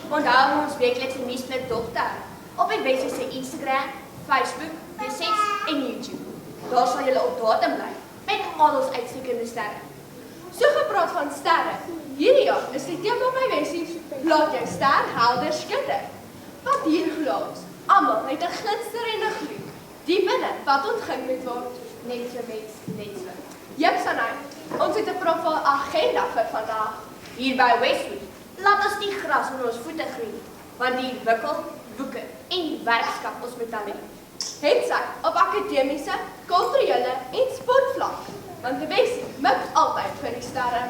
Onthou ons weeklikse nuusblik dopter op die Wessie se Instagram, Facebook, P6 en YouTube. Daar sal julle op datum bly met al ons uitstekende sterre. So gepraat van sterre. Hierdie jaar is die tema by Wessie, laat jou ster helder skitter. Wat hier glo ons, almal met 'n glinsterende gloed. Die binne wat ontgin moet word. Net so mens, net so. Jep Sanay, ons het 'n profiel agenda vir vandag. Hier by Westwood, laat ons die gras onder ons voete groei, want die wikkel, boeke en werkskap ons met talent. Het sy op akademiese, kulturele en sportvlak, want die Wessie mik altyd vir die sterre.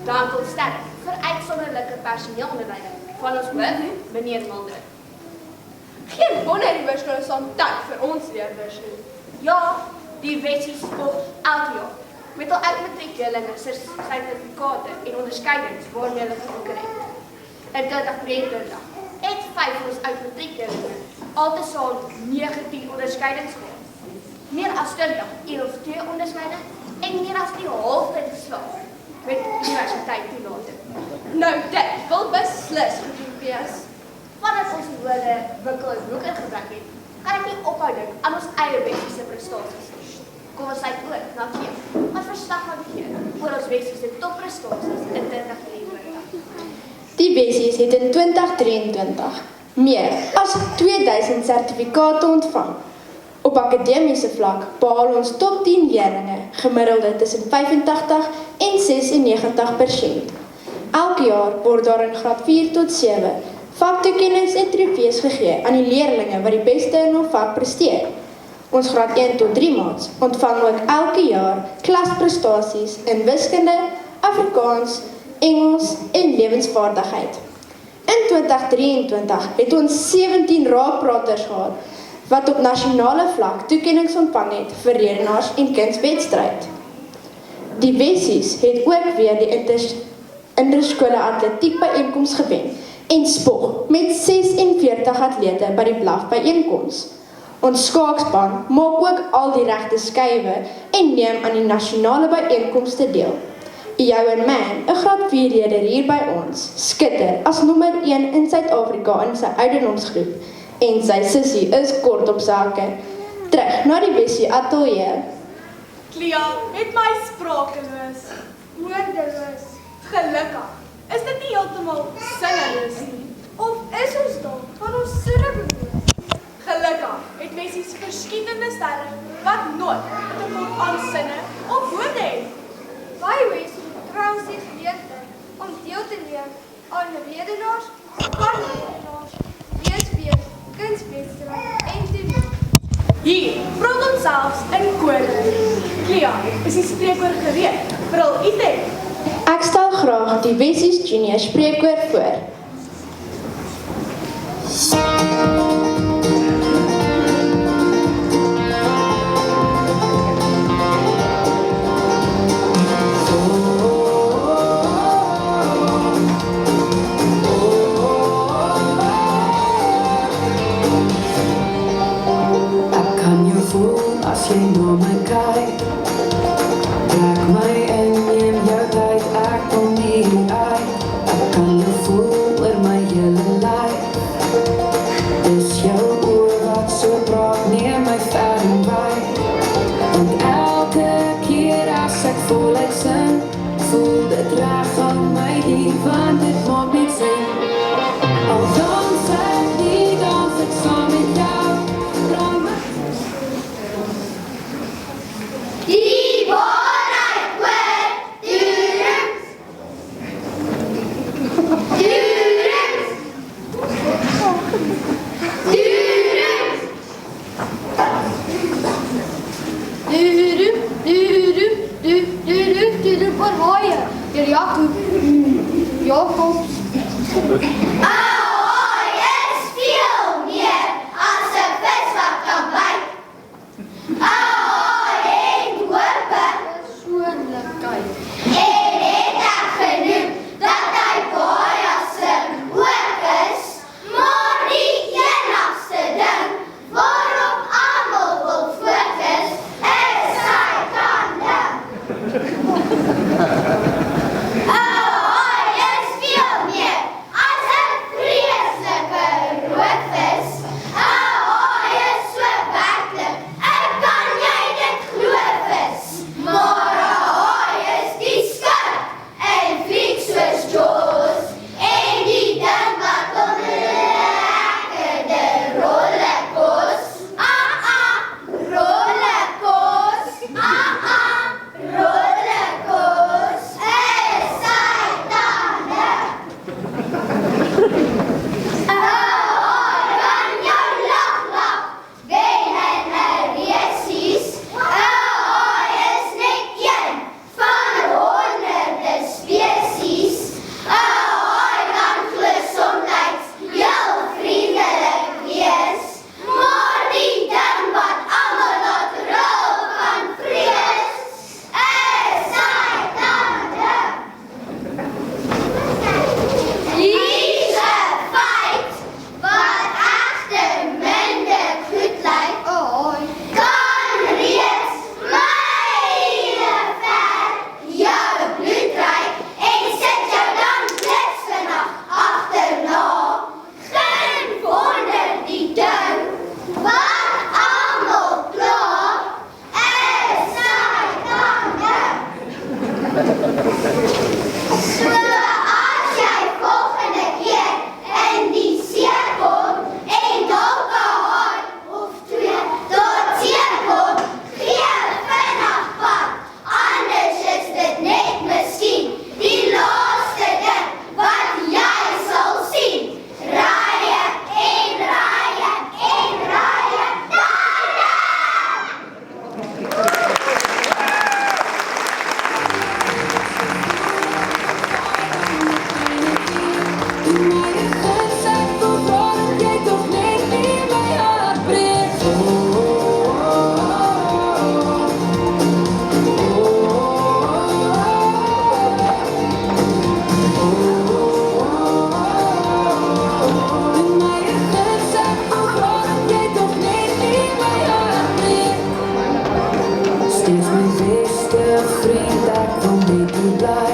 Dank ons sterre vir uitsonderlike personeelonderleiding van ons hoof, meneer Mulder. Geen wonder die wiskunde saam tyd vir ons leerders nie. Ja, die Wessie spog elke jaar met al uitmatriekleerlinge se sertifikate en onderskeidings waarmee hulle gelukkig het. In 2023 het 5 ons uitmatriekleerlinge altesaam 19 onderskeidings gehad. Meer as 20 1 of 2 onderskeidings en meer as die helfte geslaag met universiteit toelating. Nou dit wil beslis gedoen wees. Vanaf ons die woorde wikkel en boeke gebruik het, kan ek nie ophou dink aan ons eie Wessie se prestasies. Kom ons kyk oor na Keen, wat verslag gaan gee oor ons Wessie se topprestasies in 2023. Die Wessies het in 2023 meer as 2000 sertifikate ontvang. Op akademiese vlak behaal ons top 10 leerlinge gemiddelde tussen 85 en 96%. Elke jaar word daar in graad 4 tot 7 vaktoekennings en trofees gegee aan die leerlinge wat die beste in hul vak presteer. Ons graad 1 tot 3 maats ontvang ook elke jaar klasprestasies in wiskunde, Afrikaans, Engels en lewensvaardigheid. In 2023 het ons 17 raakpraters gehad wat op nasionale vlak toekennings ontvang het vir redenaars en kunswedstryd. Die Wessies het ook weer die interskole atletiek byeenkoms gewen en spog met 46 atlete by die blaf byeenkoms. Ons skaakspan maak ook al die regte skuwe en neem aan die nasionale byeenkomste deel. Johan Man, 'n graad 4 leerder hier by ons, skitter as nommer 1 in Suid-Afrika in sy ouderdomsgroep en sy sussie is kort op sake. Terug na die Wessie ateljee. Clea, met my sprakeloos, woordeloos, gelukkig. Is dit nie heeltemal sinneloos nie? Of is ons dalk van ons sinne bewoon? Gelukkig het Wessies verskillende sterre wat nooit met 'n kop aan sinne of woorde het. By Wessie kry ons die geleentheid om deel te neem aan redenaars, kanredenaars, leesfees, kunswedstryd en toneel. Hier praat ons selfs in kode. Clea, is die spreekwoord gereed vir al item? Ek stel graag die Wessies Junior spreekwoord voor. As jy na my kyk, trek my in, neem jou tyd, ek kom nie uit. Ek kan jou voel oor my hele lyf. Dis jou oor wat so praat, neem my ver en wyd. Want elke keer as ek voel ek sin, voel dit reg aan my hier, want dit maak net sin. Al dans ek nie, dans ek saam met jou, drang my. Die waarheid oor toerings. Toerings. Toerings. Voor haaie, deur Jakobs. Ahoy is veel meer as 'n vis wat kan byt. Ahoy en hope. Persoonlikheid. En het ek genoem dat hy baie sing ook is, maar die enigste ding waarop almal wil fokus is sy tande. Ahoy is veel meer as 'n vriend, ek wil met u bly.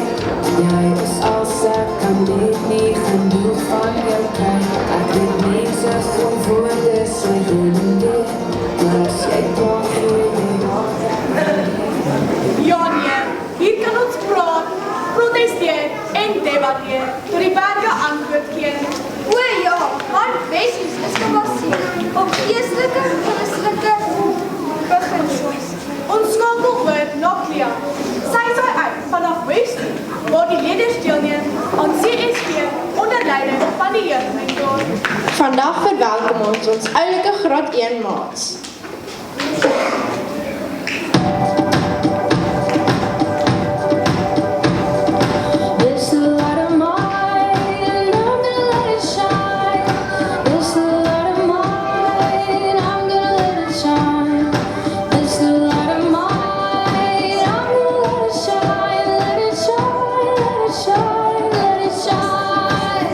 Jy is als ek kan net nie genoeg van jou kry. Ek weet mense gooi woorde so heen en weer, maar as jy praat gee jy Ja nee, hier kan ons praat, protesteer en debatteer, tot die berge antwoord gee. O ja, want Wessies is gebaseer op geestelike Christelike beginsels. Ons skakel oor na Clea. Sy saai uit vanaf Westie, waar die leerders deelneem aan CSV onder leiding van die jeugmentor. Vandag verwelkom ons oulike graad 1 maats. There's a lot of mine, and I'm gonna let it shine. There's a lot of mine, I'm gonna let it shine. There's a lot of mine, I'm gonna let it shine. Let it shine, let it shine, let it shine.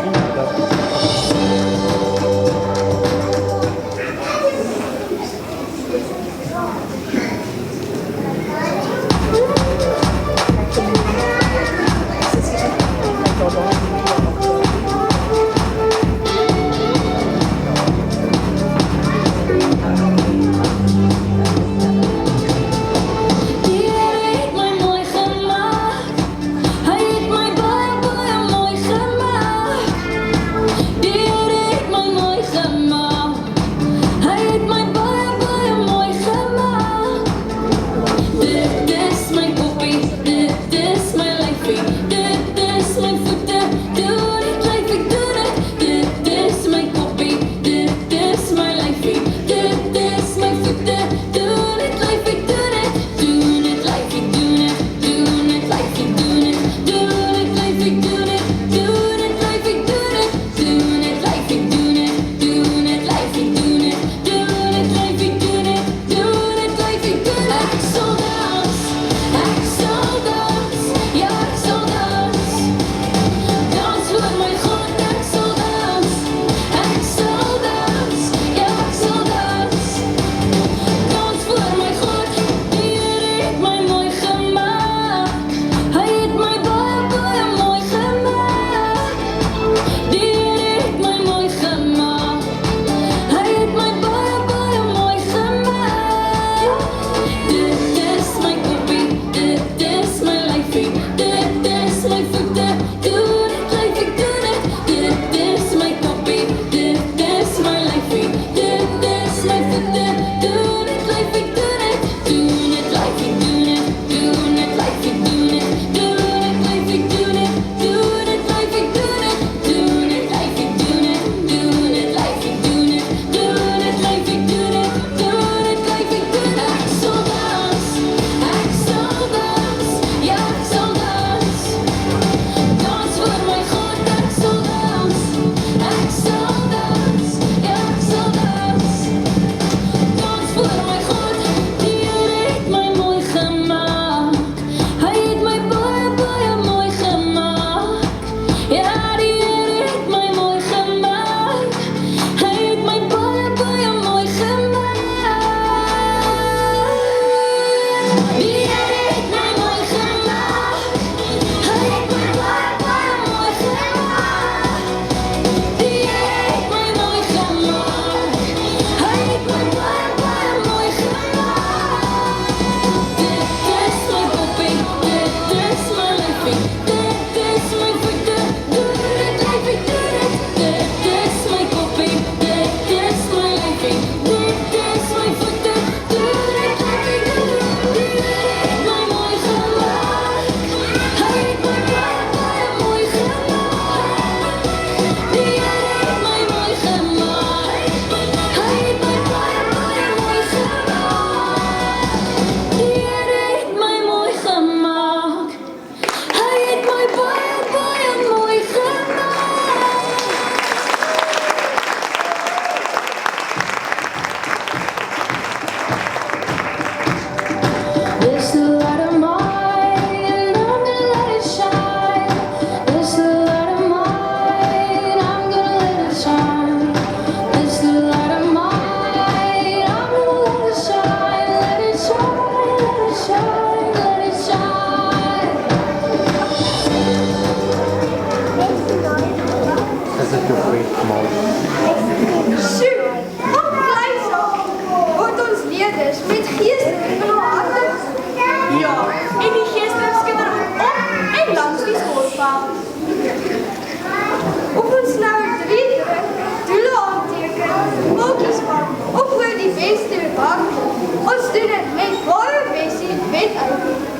met uit.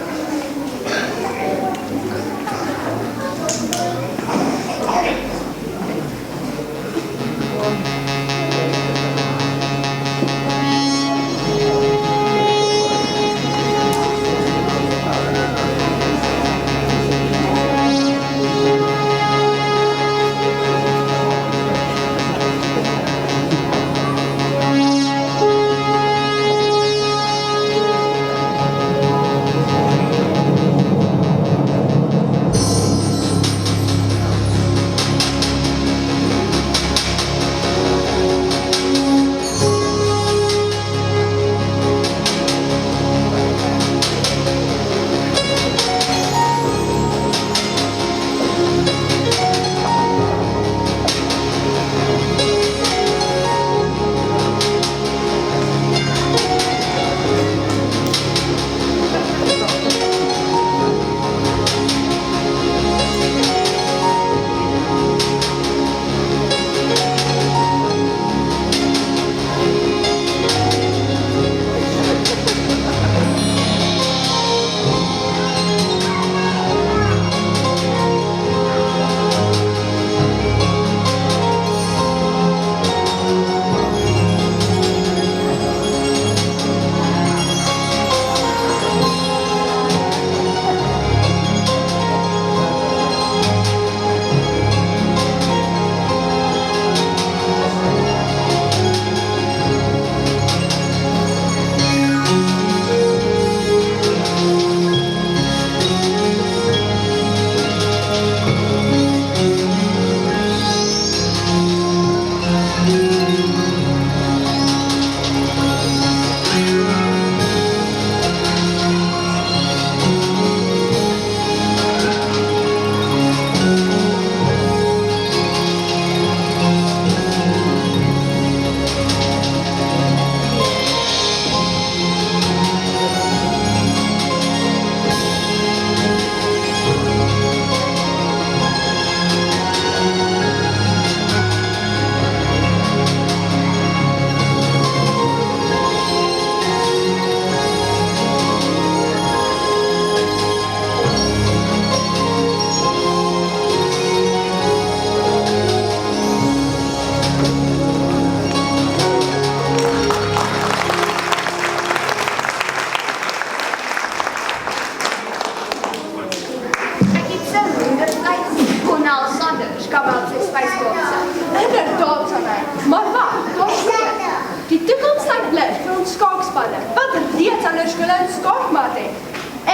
Inderdaad, Sanne. Maar wacht, daar is meer. Die toekomst lijkt blik vir ons skaakspanne, wat reeds aan hulle skole in skaakmat het.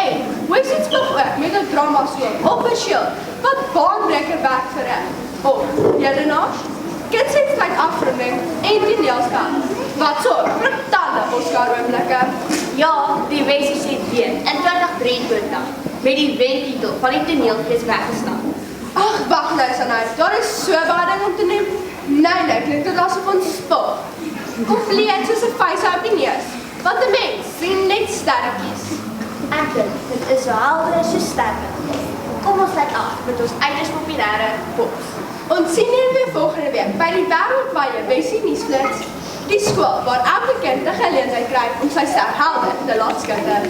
En, hoe is iets nog ook met een dramaskool op een schild, wat baanbreker werk vir hen? Of, jydenaars, kindsijdstijd afronding en toneelspel, wat zorg vir tande Oscar-oomblikke. Ja, die Wessie sê weer in 2023 met die wendtitel van die toneelfees weggestaan. Ach, wacht nou, Sanne, daar is so baie ding om te neem. Nee, klinkt dit asof ons spot. Compleet soos 'n vuis op die neus, want 'n mens sien net sterretjies. Ek dink, dit is so helder as so sterre. Kom ons let af met ons uiters populêre pops. Ons sien julle weer volgende week by die wêreldwye Wessie nuusflits, die skool waar elke kind 'n geleentheid kry om sy sterhelde te laat skinder.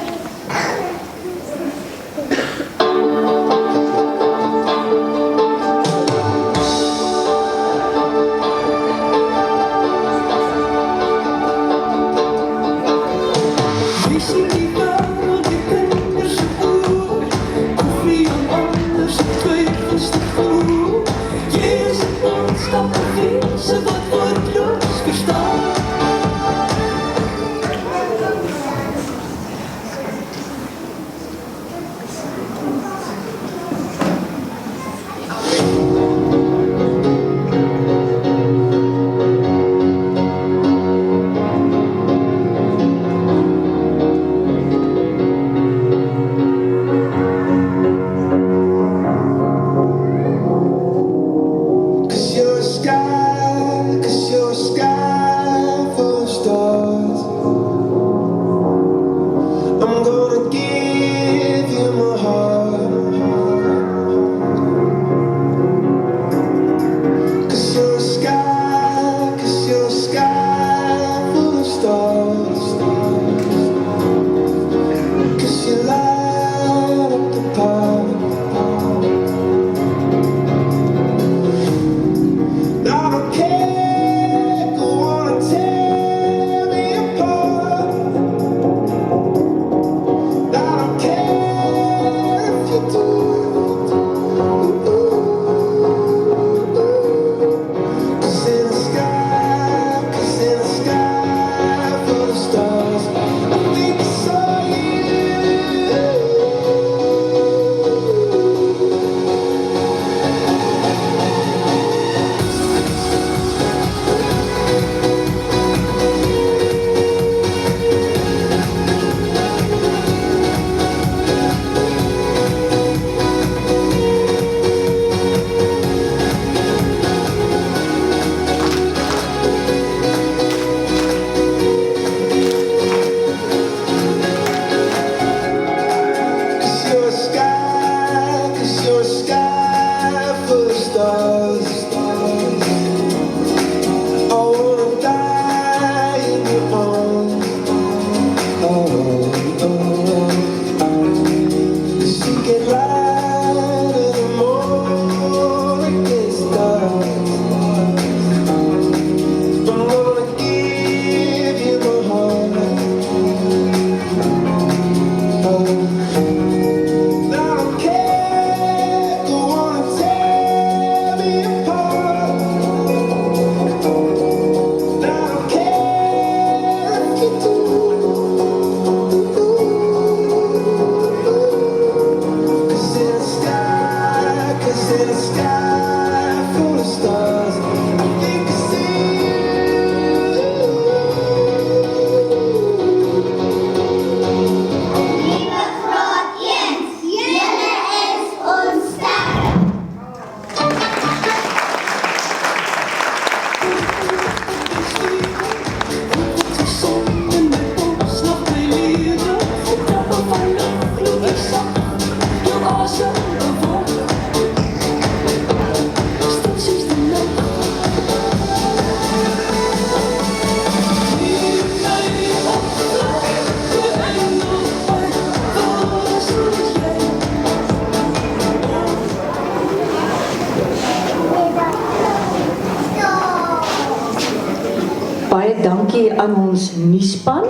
dankie aan ons nuusspan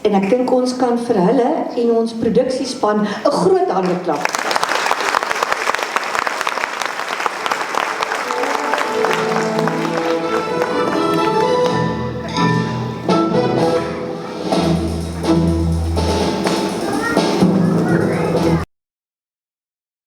en ek dink ons kan vir hulle en ons produksiespan 'n groot hande klap.